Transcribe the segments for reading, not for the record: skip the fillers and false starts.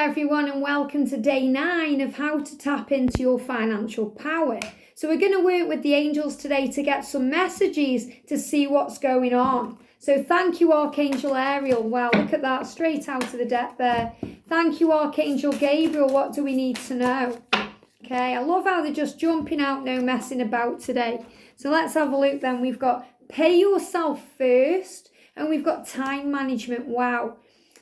everyone, and welcome to day 9 of how to tap into your financial power. So we're going to work with the angels today to get some messages to see what's going on. So thank you, Archangel Ariel. Wow, look at that, straight out of the deck there. Thank you, Archangel Gabriel. What do we need to know? Okay, I love how they're just jumping out, no messing about today. So let's have a look then. We've got pay yourself first, and we've got time management. Wow.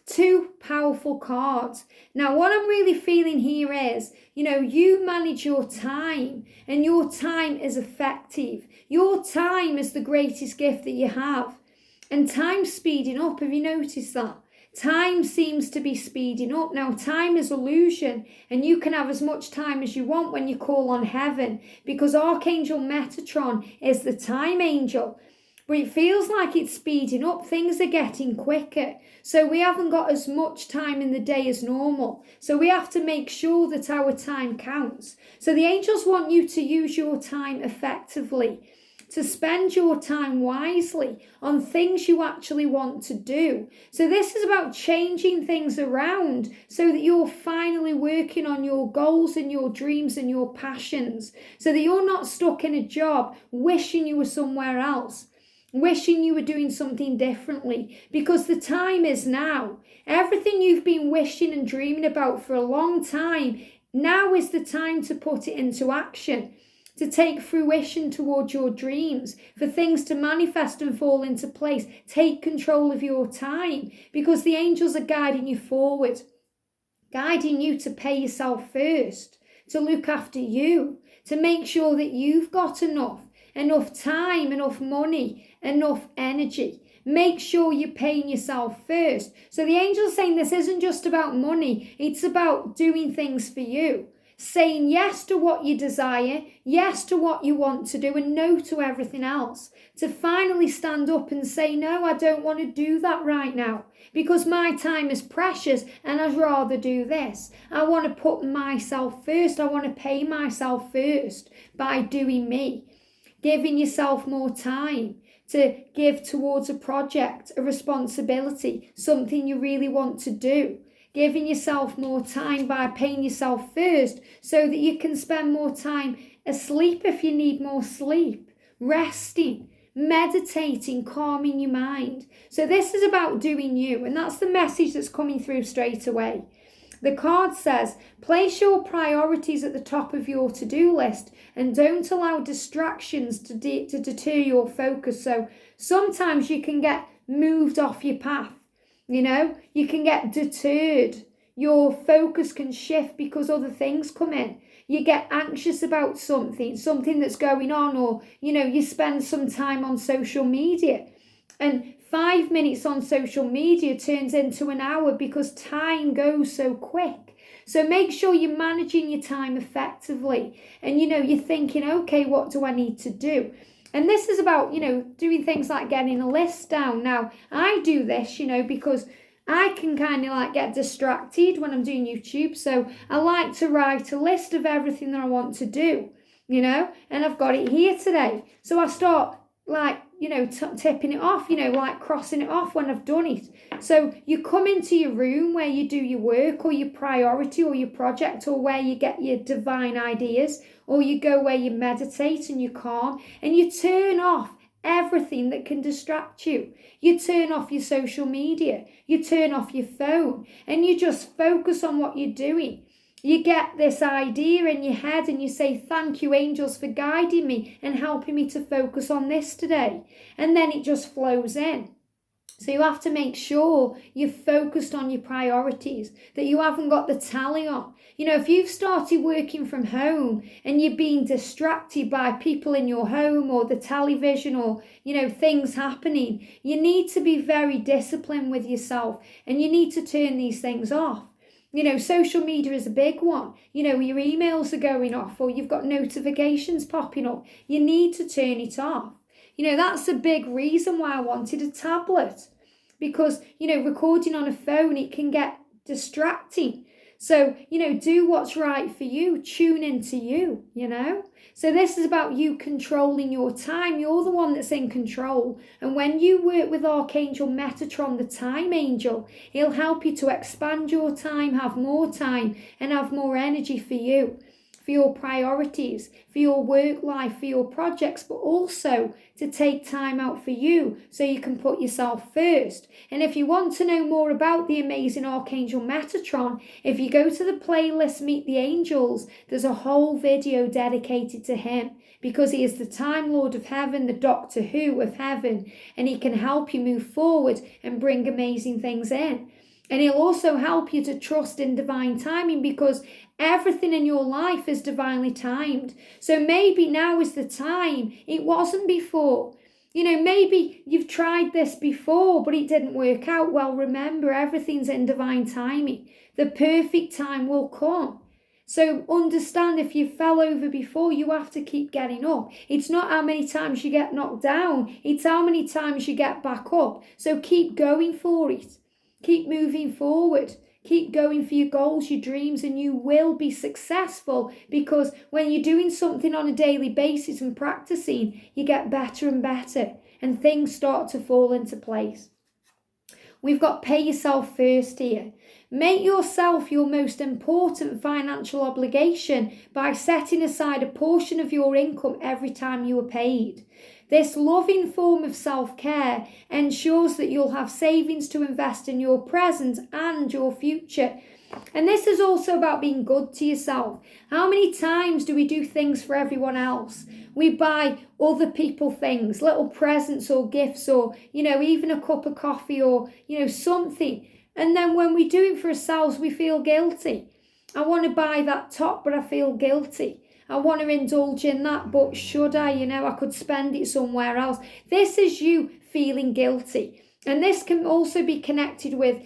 2 powerful cards. Now, what I'm really feeling here is, you manage your time, and your time is effective. Your time is the greatest gift that you have. And time's speeding up. Have you noticed that? Time seems to be speeding up. Now, time is illusion, and you can have as much time as you want when you call on heaven, because Archangel Metatron is the time angel. But it feels like it's speeding up. Things are getting quicker. So we haven't got as much time in the day as normal. So we have to make sure that our time counts. So the angels want you to use your time effectively, to spend your time wisely on things you actually want to do. So this is about changing things around so that you're finally working on your goals and your dreams and your passions, so that you're not stuck in a job wishing you were somewhere else, wishing you were doing something differently, because the time is now. Everything you've been wishing and dreaming about for a long time, now is the time to put it into action, to take fruition towards your dreams, for things to manifest and fall into place. Take control of your time, because the angels are guiding you forward, guiding you to pay yourself first, to look after you, to make sure that you've got enough time, enough money, enough energy. Make sure you're paying yourself first. So the angels are saying this isn't just about money. It's about doing things for you. Saying yes to what you desire, yes to what you want to do, and no to everything else. To finally stand up and say, no, I don't want to do that right now, because my time is precious and I'd rather do this. I want to put myself first. I want to pay myself first by doing me. Giving yourself more time to give towards a project, a responsibility, something you really want to do. Giving yourself more time by paying yourself first so that you can spend more time asleep if you need more sleep, resting, meditating, calming your mind. So this is about doing you, and that's the message that's coming through straight away. The card says, place your priorities at the top of your to-do list and don't allow distractions to deter your focus. So sometimes you can get moved off your path, you can get deterred. Your focus can shift because other things come in. You get anxious about something that's going on, or, you spend some time on social media, and 5 minutes on social media turns into an hour because time goes so quick. So make sure you're managing your time effectively. And, you're thinking, okay, what do I need to do? And this is about, doing things like getting a list down. Now, I do this, because I can kind of get distracted when I'm doing YouTube. So I like to write a list of everything that I want to do, and I've got it here today. So I start tipping it off, crossing it off when I've done it. So you come into your room where you do your work or your priority or your project, or where you get your divine ideas, or you go where you meditate and you calm, and you turn off everything that can distract you. You turn off your social media, you turn off your phone, and you just focus on what you're doing. You get this idea in your head and you say, thank you, angels, for guiding me and helping me to focus on this today. And then it just flows in. So you have to make sure you're focused on your priorities, that you haven't got the tally on. If you've started working from home and you're being distracted by people in your home or the television or, things happening, you need to be very disciplined with yourself, and you need to turn these things off. Social media is a big one. Your emails are going off, or you've got notifications popping up. You need to turn it off. That's a big reason why I wanted a tablet, because, recording on a phone, it can get distracting. So, do what's right for you. Tune into you, So this is about you controlling your time. You're the one that's in control. And when you work with Archangel Metatron, the time angel, he'll help you to expand your time, have more time, and have more energy for you, for your priorities, for your work life, for your projects, but also to take time out for you so you can put yourself first. And if you want to know more about the amazing Archangel Metatron, if you go to the playlist Meet the Angels, there's a whole video dedicated to him, because he is the Time Lord of Heaven, the Doctor Who of Heaven, and he can help you move forward and bring amazing things in. And he'll also help you to trust in divine timing, because everything in your life is divinely timed. So maybe now is the time. It wasn't before. Maybe you've tried this before, but it didn't work out. Well, remember, everything's in divine timing. The perfect time will come. So understand, if you fell over before, you have to keep getting up. It's not how many times you get knocked down. It's how many times you get back up. So keep going for it. Keep moving forward. Keep going for your goals, your dreams, and you will be successful, because when you're doing something on a daily basis and practicing, you get better and better and things start to fall into place. We've got pay yourself first here. Make yourself your most important financial obligation by setting aside a portion of your income every time you are paid. This loving form of self-care ensures that you'll have savings to invest in your present and your future. And this is also about being good to yourself. How many times do we do things for everyone else? We buy other people things, little presents or gifts, or, even a cup of coffee or, something. And then when we do it for ourselves, we feel guilty. I want to buy that top, but I feel guilty. I want to indulge in that, but should I? I could spend it somewhere else. This is you feeling guilty. And this can also be connected with,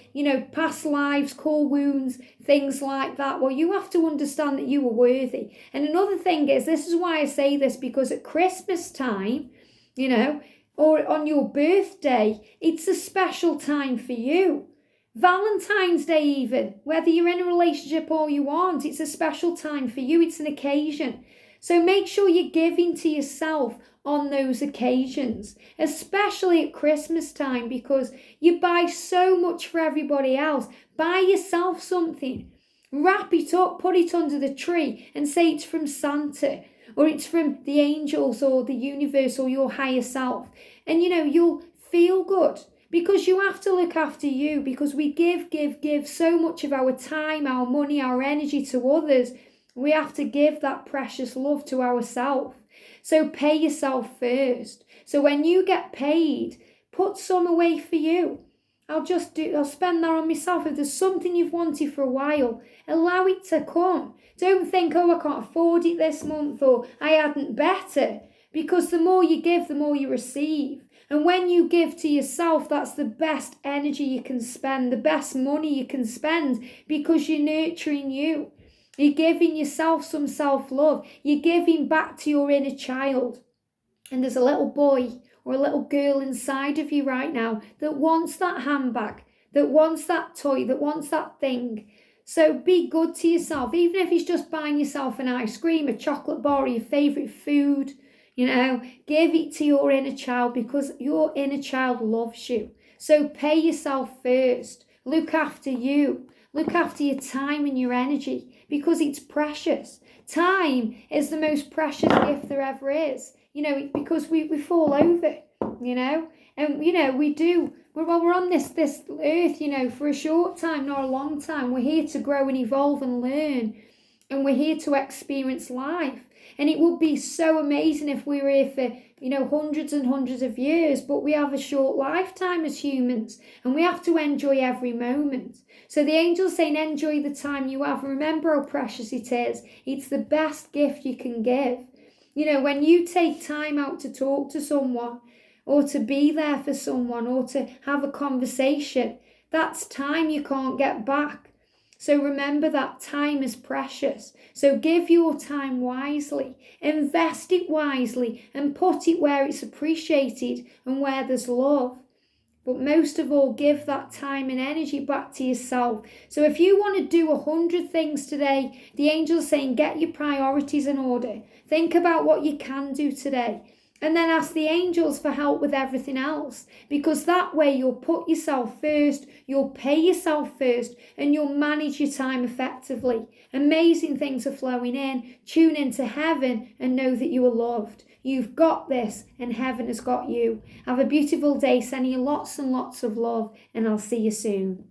past lives, core wounds, things like that. Well, you have to understand that you are worthy. And another thing is, this is why I say this, because at Christmas time, or on your birthday, it's a special time for you. Valentine's Day even, whether you're in a relationship or you aren't, it's a special time for you. It's an occasion. So make sure you're giving to yourself on those occasions, especially at Christmas time, because you buy so much for everybody else. Buy yourself something. Wrap it up, put it under the tree and say it's from Santa, or it's from the angels or the universe or your higher self. And you'll feel good. Because you have to look after you, because we give so much of our time, our money, our energy to others. We have to give that precious love to ourselves. So pay yourself first. So when you get paid, put some away for you. I'll spend that on myself. If there's something you've wanted for a while, allow it to come. Don't think, I can't afford it this month, or I hadn't better. Because the more you give, the more you receive. And when you give to yourself, that's the best energy you can spend, the best money you can spend, because you're nurturing you. You're giving yourself some self-love. You're giving back to your inner child. And there's a little boy or a little girl inside of you right now that wants that handbag, that wants that toy, that wants that thing. So be good to yourself, even if it's just buying yourself an ice cream, a chocolate bar, or your favourite food. Give it to your inner child, because your inner child loves you. So pay yourself first. Look after you. Look after your time and your energy, because it's precious. Time is the most precious gift there ever is. Because we fall over, and we're on this earth, for a short time, not a long time. We're here to grow and evolve and learn, and we're here to experience life. And it would be so amazing if we were here for, hundreds and hundreds of years, but we have a short lifetime as humans, and we have to enjoy every moment. So the angel's saying, enjoy the time you have. Remember how precious it is. It's the best gift you can give. When you take time out to talk to someone, or to be there for someone, or to have a conversation, that's time you can't get back. So remember that time is precious. So give your time wisely, invest it wisely, and put it where it's appreciated and where there's love. But most of all, give that time and energy back to yourself. So if you want to do 100 things today, the angel's saying get your priorities in order. Think about what you can do today. And then ask the angels for help with everything else. Because that way you'll put yourself first, you'll pay yourself first, and you'll manage your time effectively. Amazing things are flowing in. Tune into heaven and know that you are loved. You've got this, and heaven has got you. Have a beautiful day. Sending you lots and lots of love, and I'll see you soon.